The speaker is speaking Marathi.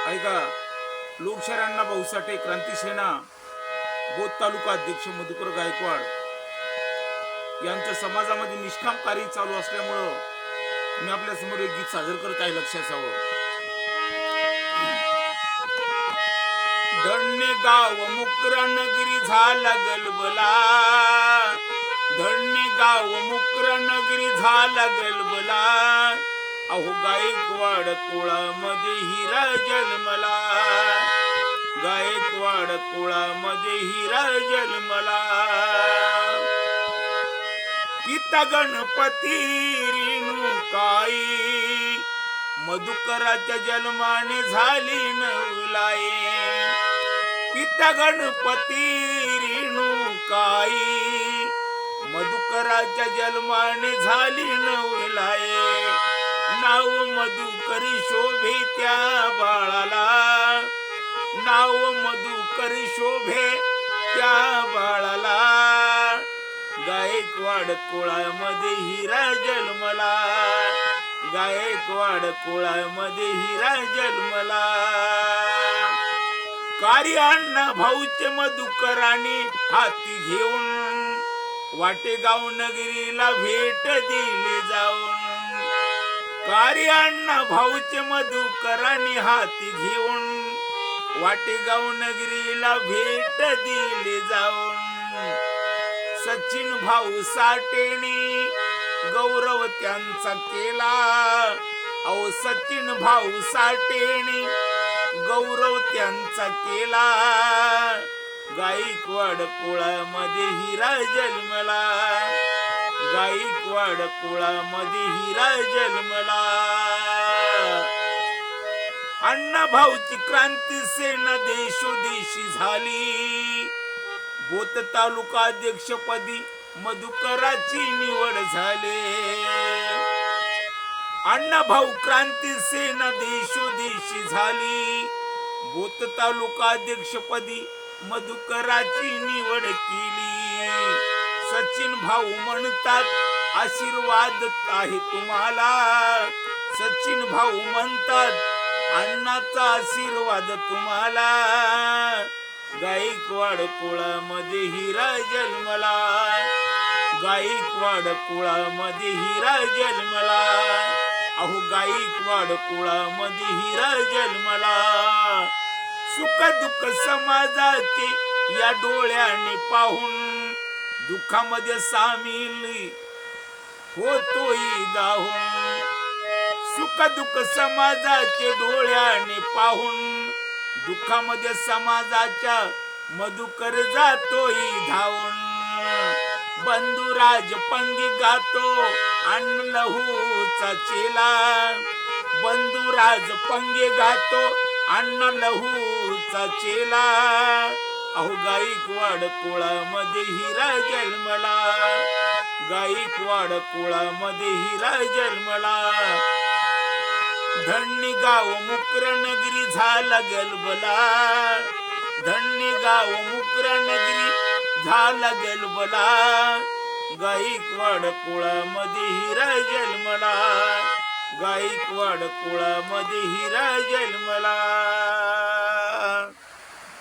ऐका, लोकशाहीर भाऊ साठे, क्रांतिसेना बोध तालुका अध्यक्ष मधुकर गायकवाड यांचं समाजामध्ये निष्काम कार्य चालू असल्यामुळं मी आपल्या समोर एक गीत सादर करत आहे. लक्षात यावं. धन्य गाव मुकरा नगरी झाला गलबला, धन्य गाव मुकरा नगरी झाला गलबला, अहो गायकवाड कुळामध्ये हिरा जन्मला, गायकवाड कुळामध्ये हिरा जन्मला. पिता गणपती रेणुकाई मधुकराच्या जन्माने झाली नवलाई, पिता गणपती रेणुकाई मधुकराच्या जन्माने झाली नवलाई. नाव मधुकरी शोभे त्या बाळाला, नाव मधुकरी शोभे त्या बाळाला, गायकवाड कुळामध्ये हिरा जन्मला, गायकवाड कुळामध्ये हिरा जन्मला. कार्य अण्णा भाऊचे मधुकराने हाती घेऊन वाटेगाव नगरीला भेट दिली जाऊन, कार्य अण्णा भाऊचे मधुकराने हाती घेऊन वाटेगाव नगरीला भेट दिली जाऊन. सचिन भाऊ साठेने गौरव त्यांचा केला, अहो सचिन भाऊ साठेने गौरव त्यांचा केला, गायकवाड कुळामध्ये हिरा जन्मला, गायकवाड कुळामध्ये हिरा जन्मला. अण्णा भाऊची क्रांती सेना देशोदेशी झाली, बोथ तालुका अध्यक्षपदी मधुकराची निवड झाली. अण्णा भाऊ क्रांती सेना देशोदेशी झाली, बोथ तालुका अध्यक्षपदी मधुकराची निवड केली. सचिन भाऊ म्हणतात आशीर्वाद आहे तुम्हाला, सचिन भाऊ म्हणतात अण्णाचा आशीर्वाद तुम्हाला, गायकवाड कुळामध्ये हिरा जन्मला, गायकवाड कुळामध्ये हिरा जन्मला, अहो गायकवाड कुळामध्ये हिरा जन्मला. सुख दुःख समाजाचे या डोळ्याने पाहून दुःखामध्ये सामील होतोय दाहून, सुख दुःख समाजाचे डोळ्याने पाहून दुःखामध्ये समाजाच्या मधुकर जातोय धावून. बंधुराज पंगी गातो अण्ण लहूचा चेला, बंधुराज पंगे गातो अण्ण लहूचा चेला, अहो गायकवाड कुळामध्ये हिरा जन्मला, गायकवाड कुळामध्ये हिरा जन्मला. धन्य गाव मुकरा नगरी झाला गलबला, धन्य गाव मुकरा नगरी झाला गलबला, गायकवाड कुळामध्ये हिरा जन्मला, गायकवाड कुळामध्ये हिरा जन्मला.